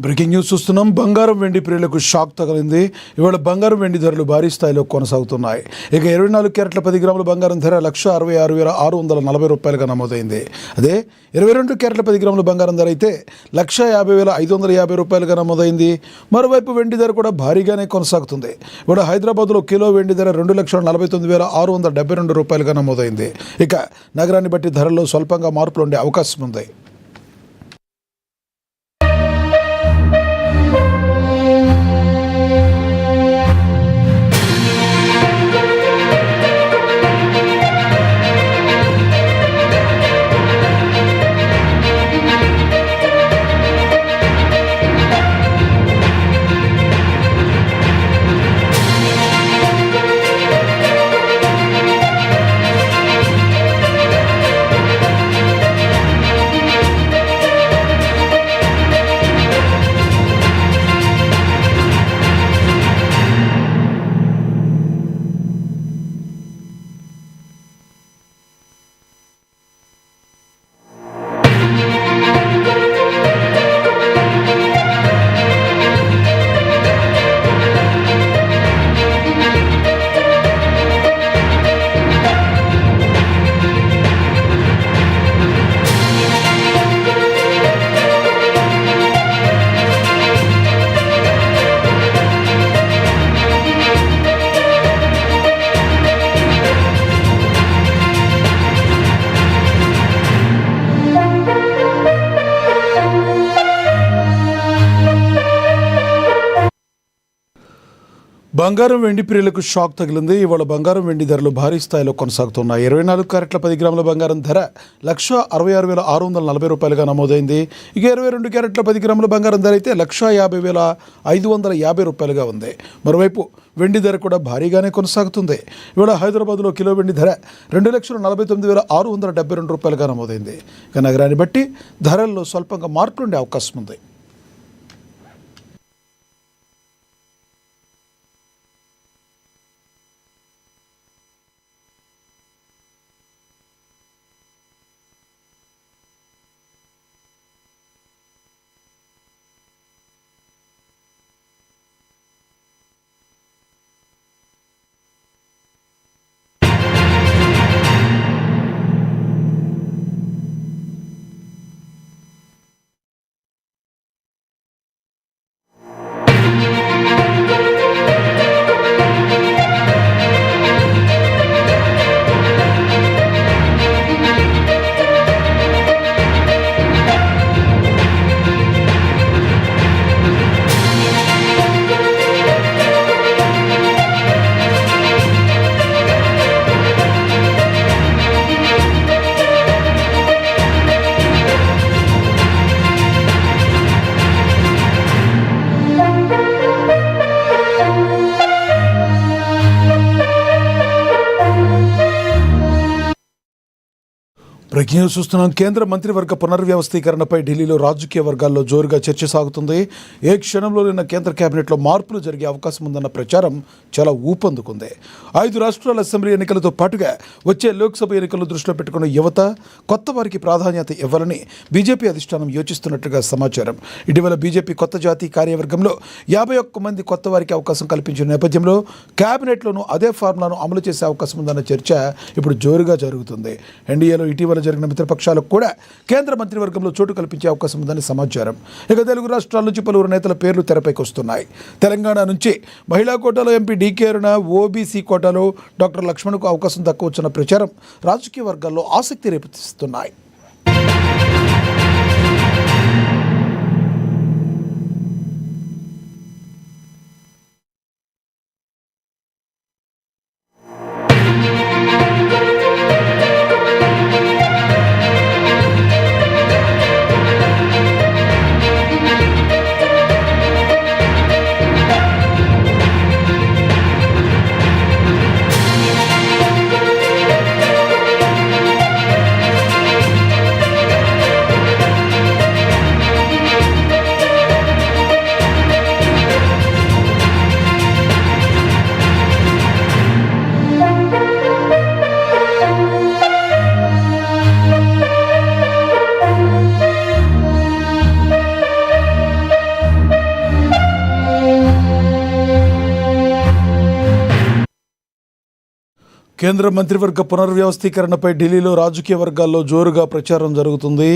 Breaking news చూస్తున్నాం. బంగారం వెండి ప్రియులకు షాక్ తగిలింది. ఇవాళ బంగారం వెండి ధరలు భారీ స్థాయిలో కొనసాగుతున్నాయి. ఇక 24 క్యారెట్ల 10 గ్రాముల బంగారం ధర 166,640 రూపాయలుగా నమోదైంది. అదే 22 క్యారెట్ల 10 గ్రాముల బంగారం ధర అయితే 150,550 రూపాయలుగా నమోదైంది. మరోవైపు వెండి ధర కూడా భారీగానే కొనసాగుతుంది. ఇవాళ హైదరాబాద్లో కిలో వెండి ధర 2,49,672 రూపాయలుగా నమోదైంది. ఇక నగరాన్ని బట్టి ధరల్లో స్వల్పంగా మార్పులు ఉండే అవకాశం ఉంది. బంగారం వెండి ప్రియులకు షాక్ తగిలింది. ఇవాళ బంగారం వెండి ధరలు భారీ స్థాయిలో కొనసాగుతున్నాయి. 24 క్యారెట్ల 10 గ్రాముల బంగారం ధర 166,640 రూపాయలుగా నమోదైంది. ఇక 22 క్యారెట్ల 10 గ్రాముల బంగారం ధర అయితే 150,550 రూపాయలుగా ఉంది. మరోవైపు వెండి ధర కూడా భారీగానే కొనసాగుతుంది. ఇవాళ హైదరాబాద్లో కిలో వెండి ధర 2,49,672 రూపాయలుగా నమోదైంది. ఇక నగరాన్ని బట్టి ధరల్లో స్వల్పంగా మార్పులు ఉండే అవకాశం ఉంది. బ్రేకింగ్ న్యూస్ చూస్తున్నాం. కేంద్ర మంత్రివర్గ పునర్వ్యవస్థీకరణపై ఢిల్లీలో రాజకీయ వర్గాల్లో జోరుగా చర్చ సాగుతుంది. ఏ క్షణంలో నిన్న కేంద్ర కేబినెట్లో మార్పులు జరిగే అవకాశం ఉందన్న ప్రచారం చాలా ఊపందుకుంది. 5 రాష్ట్రాల అసెంబ్లీ ఎన్నికలతో పాటుగా వచ్చే లోక్సభ ఎన్నికలను దృష్టిలో పెట్టుకున్న యువత, కొత్త వారికి ప్రాధాన్యత ఇవ్వాలని బీజేపీ అధిష్టానం యోచిస్తున్నట్టుగా సమాచారం. ఇటీవల బీజేపీ కొత్త జాతీయ కార్యవర్గంలో 51 మంది కొత్త వారికి అవకాశం కల్పించిన నేపథ్యంలో కేబినెట్లోనూ అదే ఫార్ములాను అమలు చేసే అవకాశం ఉందన్న చర్చ ఇప్పుడు జోరుగా జరుగుతుంది. ఎన్డీఏలో ఇటీవల జరిగిన మిత్రపక్షాలకు కూడా కేంద్ర మంత్రివర్గంలో చోటు కల్పించే అవకాశం ఉందని సమాచారం. ఇక తెలుగు రాష్ట్రాల నుంచి పలువురు నేతల పేర్లు తెరపైకి వస్తున్నాయి. తెలంగాణ నుంచి మహిళా కోటాలో ఎంపీ డీకే అరుణ, ఓబీసీ కోటాలో డాక్టర్ లక్ష్మణ్కు అవకాశం దక్కవచ్చున్న ప్రచారం రాజకీయ వర్గాల్లో ఆసక్తి రేపుతున్నాయి. కేంద్ర మంత్రివర్గ పునర్వ్యవస్థీకరణపై ఢిల్లీలో రాజకీయ వర్గాల్లో జోరుగా ప్రచారం జరుగుతుంది.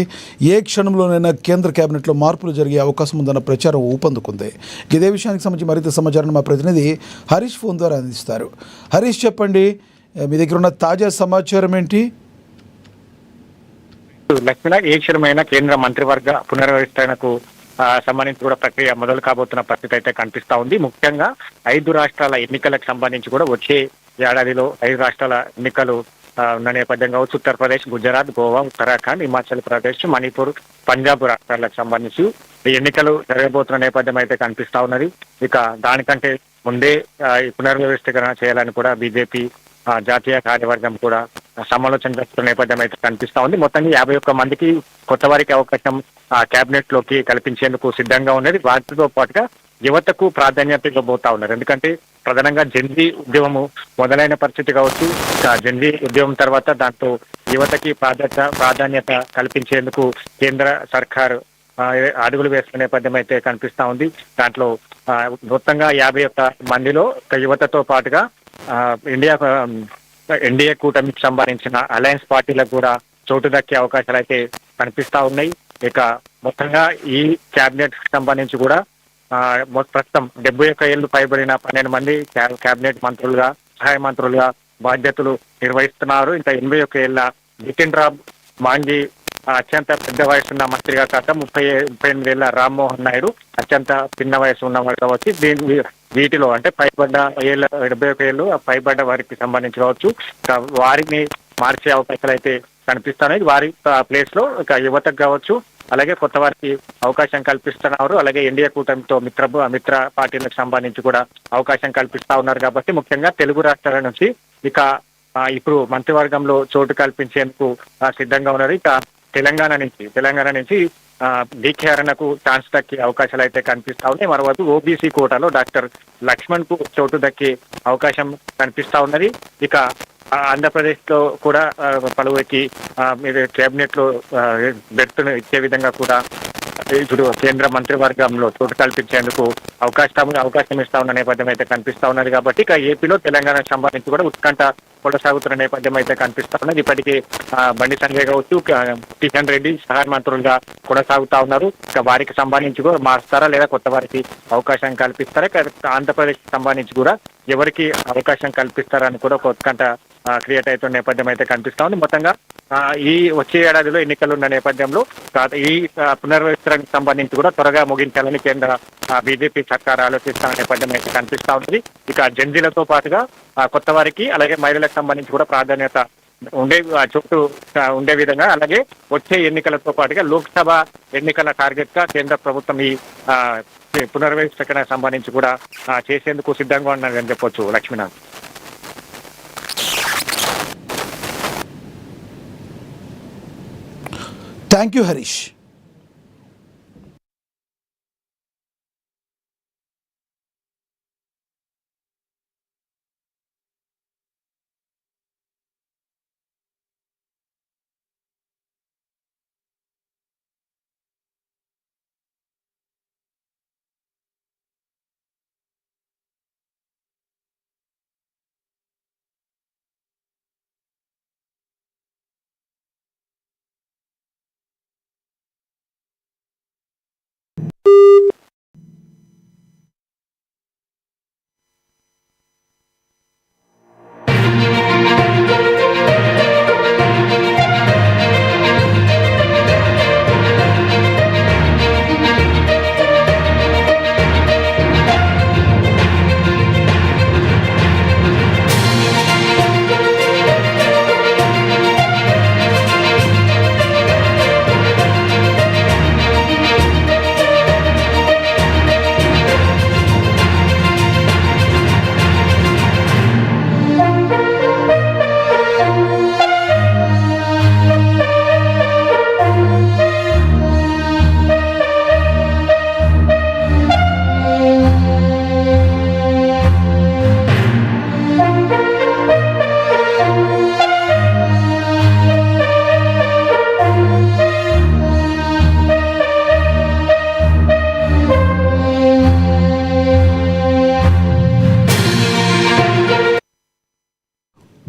ఏ క్షణంలోనైనా కేంద్ర కేబినెట్లో మార్పులు జరిగే అవకాశం ఉందన్న ప్రచారం ఊపందుకుంది. ఇదే విషయానికి సంబంధించి మరింత సమాచారాన్ని మా ప్రతినిధి హరీష్ ఫోన్ ద్వారా అందిస్తారు. హరీష్, చెప్పండి, మీ దగ్గర ఉన్న తాజా సమాచారం ఏంటి? లక్ష్మణ, ఏ క్షణమైన కేంద్ర మంత్రివర్గ పునర్వ్యవస్థకు సంబంధించి కూడా ప్రక్రియ మొదలు కాబోతున్న పరిస్థితి అయితే కనిపిస్తా ఉంది. ముఖ్యంగా 5 రాష్ట్రాల ఎన్నికలకు సంబంధించి కూడా వచ్చే ఏడాదిలో 5 రాష్ట్రాల ఎన్నికలు ఉన్న నేపథ్యం కావచ్చు. ఉత్తరప్రదేశ్, గుజరాత్, గోవా, ఉత్తరాఖండ్, హిమాచల్ ప్రదేశ్, మణిపూర్, పంజాబ్ రాష్ట్రాలకు సంబంధించి ఈ ఎన్నికలు జరగబోతున్న నేపథ్యం అయితే కనిపిస్తా ఉన్నది. ఇక దానికంటే ముందే ఈ పునర్వ్యవస్థీకరణ చేయాలని కూడా బీజేపీ జాతీయ కార్యవర్గం కూడా సమాలోచన జరుపుతున్న నేపథ్యం అయితే కనిపిస్తా ఉంది. మొత్తాన్ని 51 మందికి కొత్త వారికి అవకాశం కేబినెట్ లోకి కల్పించేందుకు సిద్ధంగా ఉన్నది. వాటితో పాటుగా యువతకు ప్రాధాన్యత ఇవ్వబోతా ఉన్నారు. ఎందుకంటే ప్రధానంగా జెన్జీ ఉద్యమము మొదలైన పరిస్థితి కావచ్చు. జెన్జీ ఉద్యమం తర్వాత దాంతో యువతకి ప్రాధాన్యత కల్పించేందుకు కేంద్ర సర్కార్ అడుగులు వేస్తున్న నేపథ్యం అయితే కనిపిస్తా ఉంది. దాంట్లో మొత్తంగా 51 మందిలో యువతతో పాటుగా ఎన్డీఏ కూటమికి సంబంధించిన అలయన్స్ పార్టీలకు కూడా చోటు దక్కే అవకాశాలు అయితే కనిపిస్తా ఉన్నాయి. ఇక మొత్తంగా ఈ కేబినెట్ సంబంధించి కూడా ప్రస్తుతం 71 ఏళ్లు పైబడిన 12 మంది కేబినెట్ మంత్రులుగా, సహాయ మంత్రులుగా బాధ్యతలు నిర్వహిస్తున్నారు. ఇంకా 81 ఏళ్ల బిపిన్ రామ్ మాంజీ అత్యంత పెద్ద వయసున్న మంత్రిగా కాక 38 ఏళ్ల రామ్మోహన్ నాయుడు అత్యంత చిన్న వయసు ఉన్నవారు కావచ్చు. వీటిలో అంటే పైబడ్డ 71 ఏళ్ళు పైబడ్డ వారికి సంబంధించి కావచ్చు, వారిని మార్చే అవకాశాలు అయితే కనిపిస్తున్నాయి. వారి ప్లేస్ లో ఇక యువతకు కావచ్చు, అలాగే కొత్త వారికి అవకాశం కల్పిస్తున్నారు. అలాగే ఎన్డీఏ కూటమితో మిత్ర పార్టీలకు సంబంధించి కూడా అవకాశం కల్పిస్తా ఉన్నారు. కాబట్టి ముఖ్యంగా తెలుగు రాష్ట్రాల నుంచి ఇక ఇప్పుడు మంత్రివర్గంలో చోటు కల్పించేందుకు సిద్ధంగా ఉన్నారు. ఇక తెలంగాణ నుంచి డీకే అరుణకు ఛాన్స్ దక్కే అవకాశాలు అయితే కనిపిస్తా ఉన్నాయి. మరోవైపు ఓబీసీ కోటాలో డాక్టర్ లక్ష్మణ్ కు చోటు దక్కే అవకాశం కనిపిస్తా ఉన్నది. ఇక ఆంధ్రప్రదేశ్ లో కూడా పలువురికి కేబినెట్ లో బెర్త్ను ఇచ్చే విధంగా కూడా ఇప్పుడు కేంద్ర మంత్రివర్గంలో చోటు కల్పించేందుకు అవకాశం ఇస్తా ఉన్న నేపథ్యం అయితే కనిపిస్తా ఉన్నది. కాబట్టి ఇక ఏపీలో తెలంగాణకు సంబంధించి కూడా ఉత్కంఠ కొనసాగుతున్న నేపథ్యం అయితే కనిపిస్తా ఉన్నది. ఇప్పటికీ బండి సంజయ్ కావచ్చు, కిషన్ రెడ్డి సహాయ మంత్రులుగా కొనసాగుతా ఉన్నారు. ఇక వారికి సంబంధించి కూడా మారుస్తారా లేదా కొత్త వారికి అవకాశం కల్పిస్తారా, ఆంధ్రప్రదేశ్ సంబంధించి కూడా ఎవరికి అవకాశం కల్పిస్తారని కూడా ఒక ఉత్కంఠ క్రియేట్ అవుతున్న నేపథ్యం అయితే కనిపిస్తా ఉంది. మొత్తంగా ఈ వచ్చే ఏడాదిలో ఎన్నికలు ఉన్న నేపథ్యంలో ఈ పునర్వ్యవస్థకు సంబంధించి కూడా త్వరగా ముగించాలని కేంద్ర బీజేపీ సర్కార్ ఆలోచిస్తున్న నేపథ్యం అయితే కనిపిస్తా ఉంది. ఇక జెన్జీలతో పాటుగా కొత్త వారికి అలాగే మహిళలకు సంబంధించి కూడా ప్రాధాన్యత చోటు ఉండే విధంగా, అలాగే వచ్చే ఎన్నికలతో పాటుగా లోక్సభ ఎన్నికల టార్గెట్ గా కేంద్ర ప్రభుత్వం ఈ పునర్వ్యవస్థకు సంబంధించి కూడా చేసేందుకు సిద్ధంగా ఉన్నదని చెప్పొచ్చు. Lakshminath. Thank you Harish.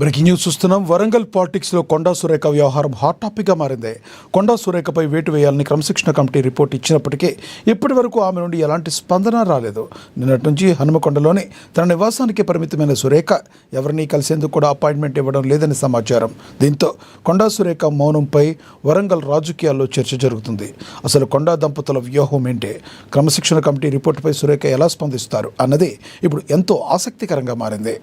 Breaking news చూస్తున్నాం. వరంగల్ పాలిటిక్స్లో కొండా సురేఖ వ్యవహారం హాట్ టాపిక్గా మారింది. కొండా సురేఖపై వేటు వేయాలని క్రమశిక్షణ కమిటీ రిపోర్ట్ ఇచ్చినప్పటికీ ఇప్పటి వరకు ఆమె నుండి ఎలాంటి స్పందన రాలేదు. నిన్నటి నుంచి హనుమకొండలోని తన నివాసానికి పరిమితమైన సురేఖ ఎవరినీ కలిసేందుకు కూడా అపాయింట్మెంట్ ఇవ్వడం లేదని సమాచారం. దీంతో కొండా సురేఖ మౌనంపై వరంగల్ రాజకీయాల్లో చర్చ జరుగుతుంది. అసలు కొండా దంపతుల వ్యూహం ఏంటి, క్రమశిక్షణ కమిటీ రిపోర్టుపై సురేఖ ఎలా స్పందిస్తారు అన్నది ఇప్పుడు ఎంతో ఆసక్తికరంగా మారింది.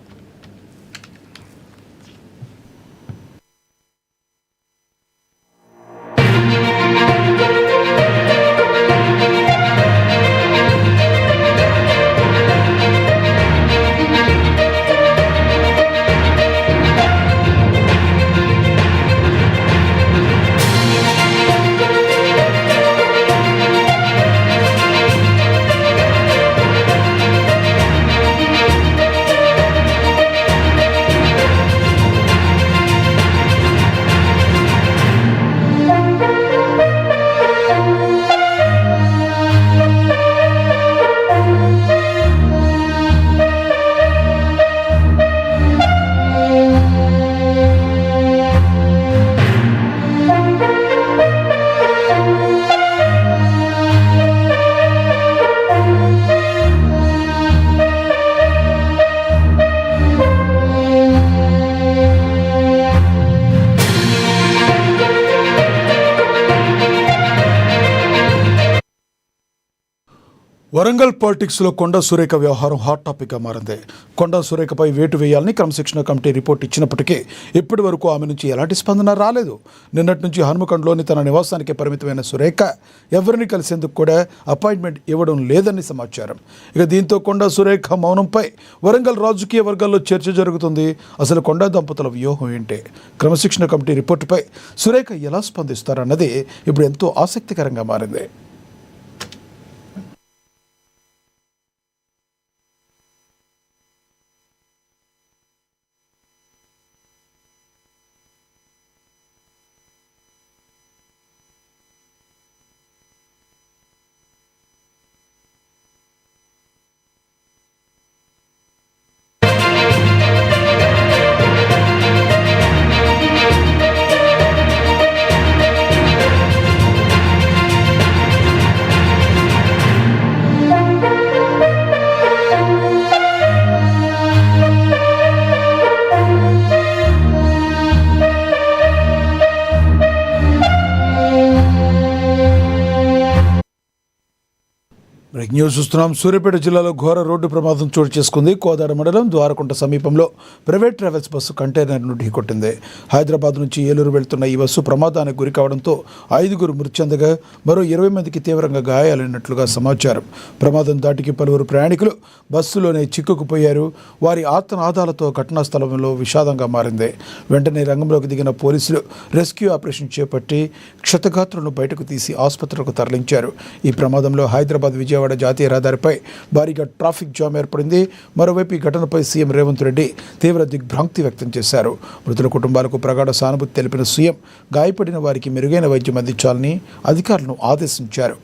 వరంగల్ పాలిటిక్స్లో కొండా సురేఖ వ్యవహారం హాట్ టాపిక్గా మారింది. కొండా సురేఖపై వేటు వేయాలని క్రమశిక్షణ కమిటీ రిపోర్ట్ ఇచ్చినప్పటికీ ఇప్పటి వరకు ఆమె నుంచి ఎలాంటి స్పందన రాలేదు. నిన్నటి నుంచి హనుమకొండలోని తన నివాసానికి పరిమితమైన సురేఖ ఎవరిని కలిసేందుకు కూడా అపాయింట్మెంట్ ఇవ్వడం లేదని సమాచారం. ఇక దీంతో కొండా సురేఖ మౌనంపై వరంగల్ రాజకీయ వర్గాల్లో చర్చ జరుగుతుంది. అసలు కొండా దంపతుల వ్యూహం ఏంటి, క్రమశిక్షణ కమిటీ రిపోర్టుపై సురేఖ ఎలా స్పందిస్తారన్నది ఇప్పుడు ఎంతో ఆసక్తికరంగా మారింది. బ్రేకింగ్ న్యూస్ చూస్తున్నాం. సూర్యాపేట జిల్లాలో ఘోర రోడ్డు ప్రమాదం చోటు చేసుకుంది. కోదాడ మండలం ద్వారకుంట సమీపంలో ప్రైవేట్ ట్రావెల్స్ బస్సు కంటైనర్ను ఢీకొట్టింది. హైదరాబాద్ నుంచి ఏలూరు వెళ్తున్న ఈ బస్సు ప్రమాదానికి గురి కావడంతో 5గురు మృతి చెందగా మరో 20 మందికి తీవ్రంగా గాయాలైనట్లుగా సమాచారం. ప్రమాదం దాటికి పలువురు ప్రయాణికులు బస్సులోనే చిక్కుకుపోయారు. వారి ఆర్తనాదాలతో ఘటనా స్థలంలో విషాదంగా మారింది. వెంటనే రంగంలోకి దిగిన పోలీసులు రెస్క్యూ ఆపరేషన్ చేపట్టి క్షతగాత్రులను బయటకు తీసి ఆసుపత్రులకు తరలించారు. ఈ ప్రమాదంలో హైదరాబాద్ విజయవాడ జాతీయ రహదారిపై భారీగా ట్రాఫిక్ జామ్ ఏర్పడింది. మరోవైపు ఈ ఘటనపై సీఎం రేవంత్ రెడ్డి తీవ్ర దిగ్భ్రాంతి వ్యక్తం చేశారు. మృతుల కుటుంబాలకు ప్రగాఢ సానుభూతి తెలిపిన సీఎం గాయపడిన వారికి మెరుగైన వైద్యం అందించాలని అధికారులను ఆదేశించారు.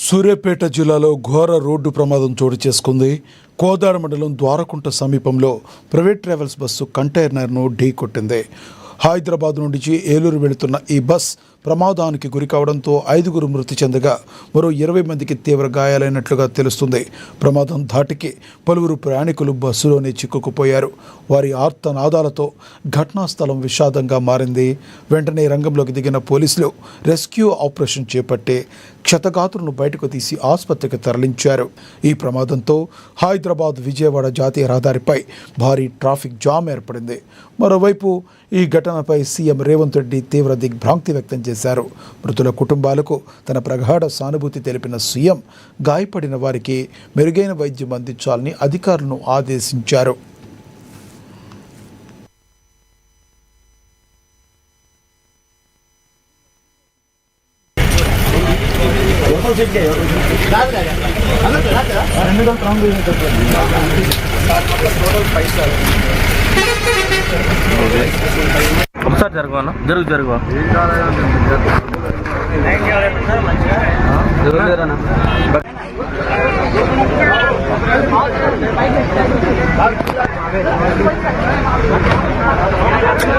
సూర్యాపేట జిల్లాలో ఘోర రోడ్డు ప్రమాదం చోటు చేసుకుంది. కోదాడ మండలం ద్వారకుంట సమీపంలో ప్రైవేట్ ట్రావెల్స్ బస్సు కంటైనర్ను ఢీకొట్టింది. హైదరాబాద్ నుంచి ఏలూరు వెళుతున్న ఈ బస్ ప్రమాదానికి గురి కావడంతో 5 మృతి చెందగా మరో 20 మందికి తీవ్ర గాయాలైనట్లుగా తెలుస్తుంది. ప్రమాదం ధాటికి పలువురు ప్రయాణికులు బస్సులోనే చిక్కుకుపోయారు. వారి ఆర్తనాదాలతో ఘటనా స్థలం విషాదంగా మారింది. వెంటనే రంగంలోకి దిగిన పోలీసులు రెస్క్యూ ఆపరేషన్ చేపట్టి క్షతగాత్రులను బయటకు తీసి ఆసుపత్రికి తరలించారు. ఈ ప్రమాదంతో హైదరాబాద్ విజయవాడ జాతీయ రహదారిపై భారీ ట్రాఫిక్ జామ్ ఏర్పడింది. మరోవైపు ఈ ఘటనపై సీఎం రేవంత్ రెడ్డి తీవ్ర దిగ్భ్రాంతి వ్యక్తం చేశారు. మృతుల కుటుంబాలకు తన ప్రగాఢ సానుభూతి తెలిపిన సీఎం గాయపడిన వారికి మెరుగైన వైద్యం అందించాలని అధికారులను ఆదేశించారు. ఒకసారి జరగవా జరుగు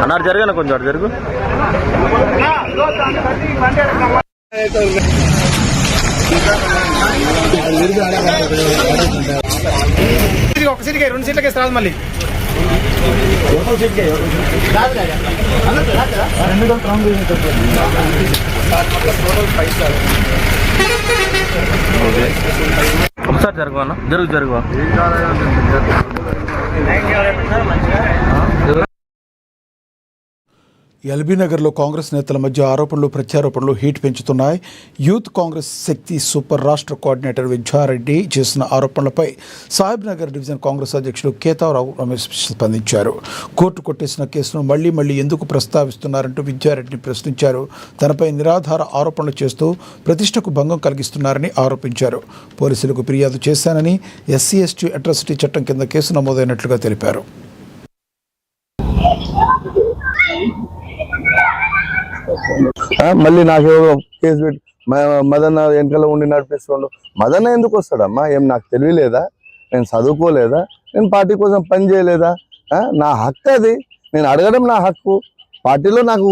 అన్నారు జరగనా కొంచెం అటు జరుగు. ఒక సీట్కి 2 సీట్లకి రాదు మళ్ళీ ఒకసారి జరగవా జరుగు. ఎల్బీ నగర్లో కాంగ్రెస్ నేతల మధ్య ఆరోపణలు ప్రత్యారోపణలు హీట్ పెంచుతున్నాయి. యూత్ కాంగ్రెస్ శక్తి సూపర్ రాష్ట్ర కోఆర్డినేటర్ విద్యారెడ్డి చేసిన ఆరోపణలపై సాహెబ్ నగర్ డివిజన్ కాంగ్రెస్ అధ్యక్షుడు కేతావరావు రమేష్ స్పందించారు. కోర్టు కొట్టేసిన కేసును మళ్లీ ఎందుకు ప్రస్తావిస్తున్నారంటూ విద్యారెడ్డిని ప్రశ్నించారు. తనపై నిరాధార ఆరోపణలు చేస్తూ ప్రతిష్టకు భంగం కలిగిస్తున్నారని ఆరోపించారు. పోలీసులకు ఫిర్యాదు చేశానని SC/ST అట్రాసిటీ చట్టం కింద కేసు నమోదైనట్లుగా తెలిపారు. మళ్ళీ నాకు కేసు పెట్టి మదన్న వెనకాల ఉండి నడిపిస్తుండు. మదన్న ఎందుకు వస్తాడమ్మా? ఏం నాకు తెలియలేదా? నేను చదువుకోలేదా? నేను పార్టీ కోసం పని చేయలేదా? నా హక్కు అది, నేను అడగడం నా హక్కు. పార్టీలో నాకు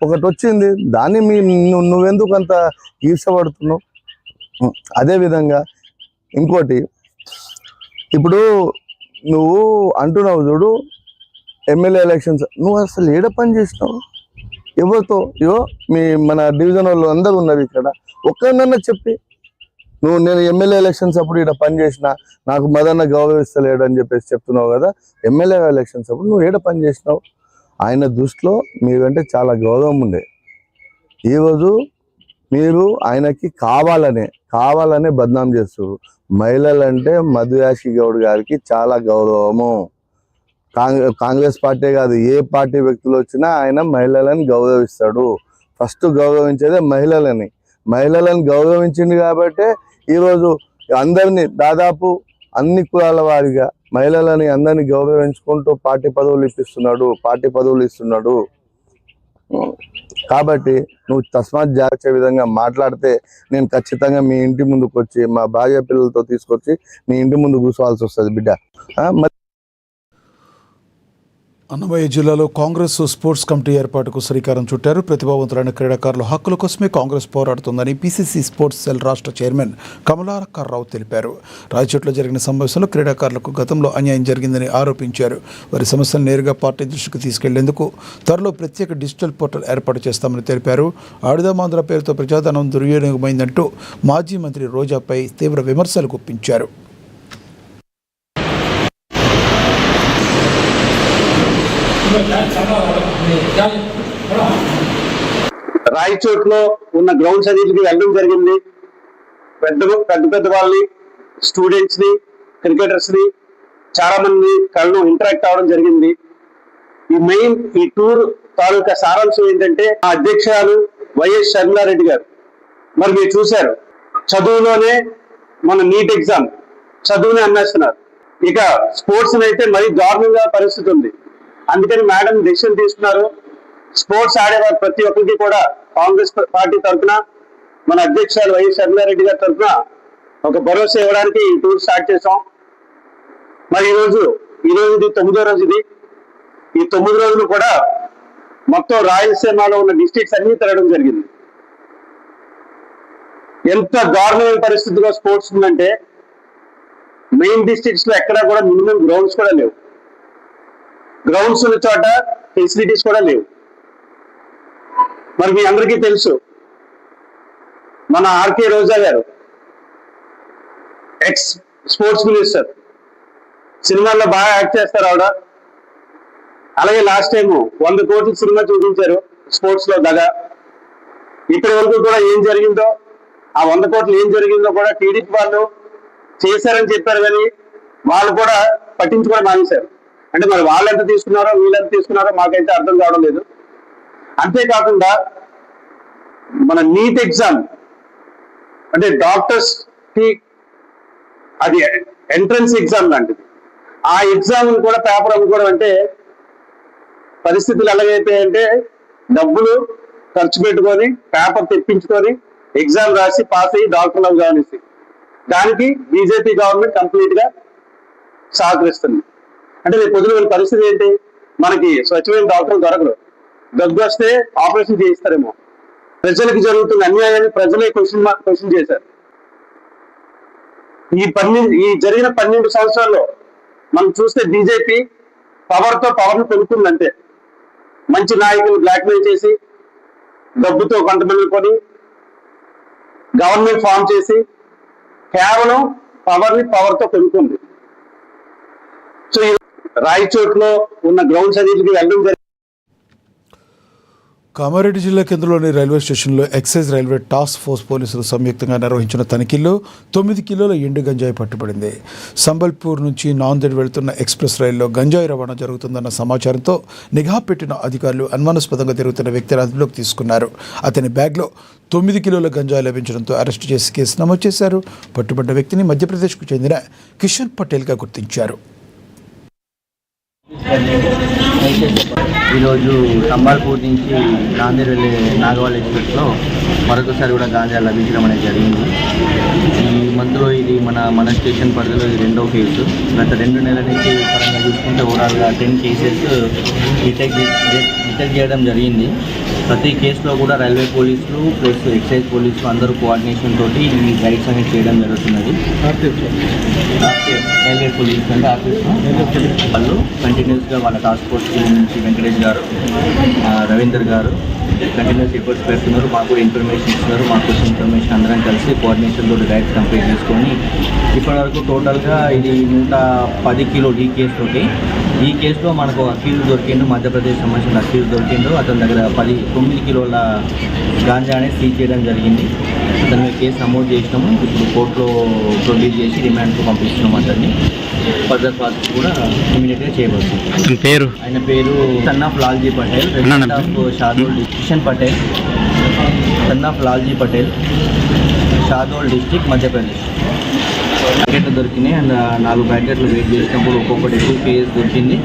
ఒకటి వచ్చింది, దాన్ని నువ్వెందుకు అంత ఈర్షపడుతున్నావు? అదేవిధంగా ఇంకోటి, ఇప్పుడు నువ్వు అంటున్నావు చూడు, ఎమ్మెల్యే ఎలక్షన్స్ నువ్వు అసలు ఏడ పని చేసినావు? ఎవరితో? మన డివిజన్ వాళ్ళు అందరూ ఉన్నారు ఇక్కడ, ఒక్కరినన్నా చెప్పి నేను ఎమ్మెల్యే ఎలక్షన్స్ అప్పుడు ఇక్కడ పని చేసిన, నాకు మదన్న గౌరవిస్తలేడు అని చెప్పేసి చెప్తున్నావు కదా. ఎమ్మెల్యే ఎలక్షన్స్ అప్పుడు నువ్వు ఏడ పని చేసినావు? ఆయన దృష్టిలో మీరంటే చాలా గౌరవం ఉండే. ఈరోజు మీరు ఆయనకి కావాలనే బద్నాం చేస్తారు. మహిళలంటే మధుయాషి గౌడ్ గారికి చాలా గౌరవము. కాంగ్రెస్ పార్టీ కాదు, ఏ పార్టీ వ్యక్తులు వచ్చినా ఆయన మహిళలను గౌరవిస్తాడు. ఫస్ట్ గౌరవించేదే మహిళలను గౌరవించింది కాబట్టి ఈరోజు అందరినీ, దాదాపు అన్ని కులాల వారిగా మహిళలని అందరినీ గౌరవించుకుంటూ పార్టీ పదవులు ఇస్తున్నాడు. కాబట్టి నువ్వు తస్మాత్ జాగ్రత్త విధంగా మాట్లాడితే నేను ఖచ్చితంగా మీ ఇంటి ముందుకు వచ్చి, మా భార్య పిల్లలతో తీసుకొచ్చి మీ ఇంటి ముందు కూర్చోవాల్సి వస్తుంది బిడ్డ. అన్నమయ్య జిల్లాలో కాంగ్రెస్ స్పోర్ట్స్ కమిటీ ఏర్పాటుకు శ్రీకారం చుట్టారు. ప్రతిభావంతులైన క్రీడాకారుల హక్కుల కోసమే కాంగ్రెస్ పోరాడుతుందని PCC స్పోర్ట్స్ సెల్ రాష్ట్ర చైర్మన్ కమలాకర్రావు తెలిపారు. రాయచోట్లో జరిగిన సమావేశంలో క్రీడాకారులకు గతంలో అన్యాయం జరిగిందని ఆరోపించారు. వారి సమస్యలు నేరుగా పార్టీ దృష్టికి తీసుకెళ్లేందుకు త్వరలో ప్రత్యేక డిజిటల్ పోర్టల్ ఏర్పాటు చేస్తామని తెలిపారు. ఆడుదామాంధ్ర పేరుతో ప్రజాధనం దుర్వినియోగమైందంటూ మాజీ మంత్రి రోజాపై తీవ్ర విమర్శలు గుప్పించారు. రాయచోట్లో ఉన్న గ్రౌండ్స్ అన్నిటికి వెళ్ళడం జరిగింది. పెద్ద వాళ్ళని, స్టూడెంట్స్ ని, క్రికెటర్స్ ని, చాలా మంది కళ్ళు ఇంటరాక్ట్ అవ్వడం జరిగింది. ఈ టూర్ తాలూకా సారాంశం ఏంటంటే, ఆ అధ్యక్షురాలు వైఎస్ షర్మిలారెడ్డి గారు, మరి మీరు చూశారు, చదువులోనే మన నీట్ ఎగ్జామ్ చదువునే అమ్మేస్తున్నారు. ఇక స్పోర్ట్స్ అయితే మరీ దారుణంగా పరిస్థితి ఉంది. అందుకని మేడం డెసిషన్ తీసుకున్నారు. స్పోర్ట్స్ ఆడేవారు ప్రతి ఒక్కరికి కూడా కాంగ్రెస్ పార్టీ తరఫున మన అధ్యక్షులు వైఎస్ షర్మిలారెడ్డి గారి తరఫున ఒక భరోసా ఇవ్వడానికి ఈ టూర్ స్టార్ట్ చేసాం. మరి ఈరోజు ఇది 9వ రోజు. ఈ 9 రోజులు కూడా మొత్తం రాయలసీమలో ఉన్న డిస్ట్రిక్ట్స్ అన్ని తిరగడం జరిగింది. ఎంత దారుణమైన పరిస్థితిలో స్పోర్ట్స్ ఉందంటే మెయిన్ డిస్ట్రిక్ట్స్ లో ఎక్కడా కూడా మినిమం గ్రౌండ్స్ కూడా లేవు. గ్రౌండ్స్ ఉన్న చోట ఫెసిలిటీస్ కూడా లేవు. మరి మీ అందరికీ తెలుసు, మన ఆర్కే రోజా గారు ఎక్స్ స్పోర్ట్స్ మినిస్టర్, సినిమాల్లో బాగా యాక్ట్ చేస్తారు ఆవిడ. అలాగే లాస్ట్ టైం 100 కోట్ల సినిమా చూపించారు స్పోర్ట్స్ లో దగా. ఇప్పటి వరకు కూడా ఏం జరిగిందో, ఆ 100 కోట్లు ఏం జరిగిందో కూడా టీడీపీ వాళ్ళు చేశారని చెప్పారు, కానీ వాళ్ళు కూడా పట్టించుకోవడం మానేశారు. అంటే మరి వాళ్ళు ఎంత తీసుకున్నారో వీళ్ళు ఎంత తీసుకున్నారో మాకైతే అర్థం కావడం లేదు. అంతేకాకుండా మన నీట్ ఎగ్జామ్ అంటే డాక్టర్స్ కి అది ఎంట్రన్స్ ఎగ్జామ్ లాంటిది. ఆ ఎగ్జామ్ కూడా పేపర్ అమ్ముకోవడం అంటే పరిస్థితులు ఎలాగైపోయాయంటే డబ్బులు ఖర్చు పెట్టుకొని పేపర్ తెప్పించుకొని ఎగ్జామ్ రాసి పాస్ అయ్యి డాక్టర్లు కావాల్సి, దానికి బీజేపీ గవర్నమెంట్ కంప్లీట్ గా సహకరిస్తుంది. అంటే రేపు పొద్దున పరిస్థితి ఏంటి, మనకి స్వచ్ఛమైన డాక్టర్లు దొరకరు. దగ్గు వస్తే ఆపరేషన్ చేయిస్తారేమో. ప్రజలకు జరుగుతున్న అన్యాయాన్ని ప్రజలే క్వశ్చన్ చేశారు. ఈ జరిగిన 12 సంవత్సరాల్లో మనం చూస్తే బీజేపీ పవర్ను పెరుగుతుందంటే మంచి నాయకులు బ్లాక్మెయిల్ చేసి డబ్బుతో కొంతమంది కొని గవర్నమెంట్ ఫామ్ చేసి కేవలం పవర్తో పెరుగుతుంది. సో ఈ రాయచోట్లో ఉన్న గ్రౌండ్స్ అన్నిటికి వెళ్ళడం జరిగింది. కామారెడ్డి జిల్లా కేంద్రంలోని రైల్వే స్టేషన్లో ఎక్సైజ్ రైల్వే టాస్క్ ఫోర్స్ పోలీసులు సంయుక్తంగా నిర్వహించిన తనిఖీల్లో 9 కిలోల ఎండు గంజాయి పట్టుబడింది. సంబల్పూర్ నుంచి నాందేడ్ వెళ్తున్న ఎక్స్ప్రెస్ రైల్లో గంజాయి రవాణా జరుగుతుందన్న సమాచారంతో నిఘా పెట్టిన అధికారులు అనుమానాస్పదంగా తిరుగుతున్న వ్యక్తిని అదుపులోకి తీసుకున్నారు. అతని బ్యాగ్లో 9 కిలోల గంజాయి లభించడంతో అరెస్టు చేసి కేసు నమోదు చేశారు. పట్టుబడ్డ వ్యక్తిని మధ్యప్రదేశ్కు చెందిన కిషన్ పటేల్గా గుర్తించారు. ఈరోజు సంబాల్పూర్ నుంచి నాందేడ్ వెళ్ళే నాగవాల్ ఎక్స్ప్రెస్లో మరొకసారి కూడా గాంజా లభించడం అనేది జరిగింది. ఈ మంత్లో ఇది మన స్టేషన్ పరిధిలో ఇది 2వ కేసు. గత 2 నెలల నుంచి పరంగా చూసుకుంటే ఓవరాల్గా 10 కేసెస్ డిటెక్ట్ చేయడం జరిగింది. ప్రతి కేసులో కూడా రైల్వే పోలీసులు ప్లస్ ఎక్సైజ్ పోలీసులు అందరూ కోఆర్డినేషన్ తోటి ఈ రైడ్స్ అనేది చేయడం జరుగుతున్నది. రైల్వే పోలీస్ అంటే ఆఫీస్ వాళ్ళు కంటిన్యూస్గా వాళ్ళ టాస్క్ ఫోర్స్ టీం నుంచి వెంకటేష్ గారు, రవీందర్ గారు కంటిన్యూస్ ఎఫర్ట్స్ పెడుతున్నారు. మాకు ఇన్ఫర్మేషన్ ఇస్తున్నారు. మాకు వచ్చిన ఇన్ఫర్మేషన్ అందరం కలిసి కోఆర్డినేషన్ తోటి రైడ్స్ కంప్లీట్ చేసుకొని ఇప్పటివరకు టోటల్గా ఇది 110 కిలోలు ఈ కేసు తోటి. ఈ కేసులో మనకు అక్యూజ్ దొరికిండు, మధ్యప్రదేశ్ సంబంధించిన అక్యూజ్ దొరికిండు. అతని దగ్గర 9 కిలోల గాంజా అనేది సీజ్ చేయడం జరిగింది. అతని మీద కేసు నమోదు చేసినాము. ఇప్పుడు కోర్టులో ప్రొడ్యూస్ చేసి రిమాండ్కు పంపిస్తున్నాము. అతన్ని ఫర్దర్ ప్రాసెస్ కూడా ఇమీడియట్గా చేయబడుతుంది. ఆయన పేరు son of Lalji Patel, resident of Shahdol, Kishan Patel, son of Lalji Patel, Shahdol district, Madhya Pradesh. ప్యాకెట్లు దొరికినాయి అండ్ 4 ప్యాకెట్లు వెయిట్ చేసినప్పుడు ఒక్కొక్కటి 2 kgs దొరికింది.